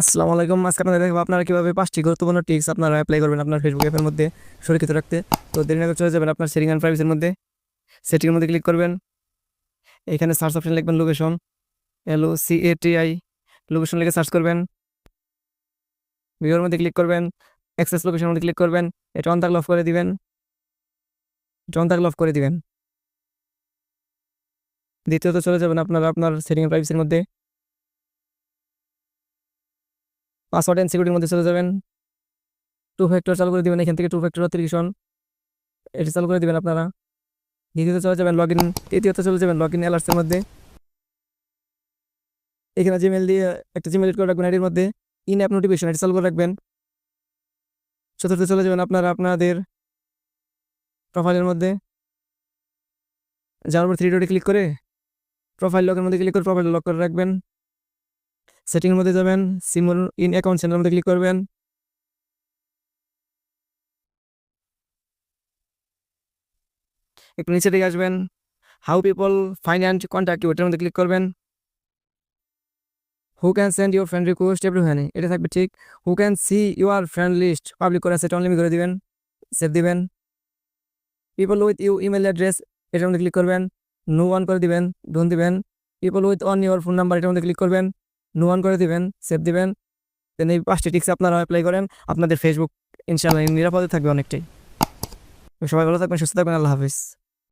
আসসালামু আলাইকুম। আজকে আপনাদের দেখবো আপনারা কিভাবে 5টি গুরুত্বপূর্ণ টিপস আপনারা অ্যাপ্লাই করবেন আপনার ফেসবুক অ্যাপের মধ্যে সুরক্ষিত রাখতে। তো দেরি না করে চলে যাবেন আপনার সেটিং অ্যান্ড প্রাইভেসির মধ্যে। সেটিংয়ের মধ্যে ক্লিক করবেন। এখানে সার্চ অপশন লিখবেন লোকেশন, LOCATI, লোকেশন লিখে সার্চ করবেন। ভিউর মধ্যে ক্লিক করবেন, অ্যাক্সেস লোকেশনের মধ্যে ক্লিক করবেন। এটা অন থাকলে অফ করে দিবেন, এটা অন থাকলে অফ করে দিবেন। দ্বিতীয়ত চলে যাবেন আপনারা আপনার সেটিং অ্যান্ড প্রাইভেসির মধ্যে, পাসওয়ার্ড অ্যান্ড সিকিউরিটির মধ্যে চলে যাবেন। টু ফ্যাক্টর চালু করে দিবেন, এখান থেকে টু ফ্যাক্টর অথেন্টিকেশন এটি চালু করে দিবেন আপনারা। দ্বিতীয়ত চলে যাবেন লগ ইন, তৃতীয়ত চলে যাবেন লগ ইন অ্যালার্টসের মধ্যে। এখানে জিমেল দিয়ে একটা জিমেল এড করে রাখবেন আইডির মধ্যে। ইন অ্যাপ নোটিফিকেশন এটা চালু করে রাখবেন। চতুর্থ চলে যাবেন আপনারা আপনাদের প্রোফাইলের মধ্যে, যাওয়ার পর থ্রি ডটে ক্লিক করে প্রোফাইল লকের মধ্যে ক্লিক করে প্রোফাইল লক করে রাখবেন। সেটিংয়ের মধ্যে যাবেন, সিমুল ইন অ্যাকাউন্ট সেন্টারের মধ্যে ক্লিক করবেন। একটু নিচে দিকে আসবেন, how people find and contact you এটার মধ্যে ক্লিক করবেন। Who can send your friend request এভরিওয়ানে এটা থাকবে ঠিক। Who can see your friend list public করে সেটা অনলিমি করে দিবেন, সেভ দিবেন। People with you email address এটার মধ্যে ক্লিক করবেন, নো ওয়ান করে দিবেন, ডোন দিবেন। People with on your phone number এটার মধ্যে ক্লিক করবেন, নো ওয়ান করে দিবেন, সেভ দিবেন। দেন এই 5টি টিক্স আপনারা অ্যাপ্লাই করেন, আপনাদের ফেসবুক ইনশাআল্লাহ নিরাপদে থাকবে অনেকটাই। সবাই ভালো থাকবেন, সুস্থ থাকবেন, আল্লাহ হাফিজ।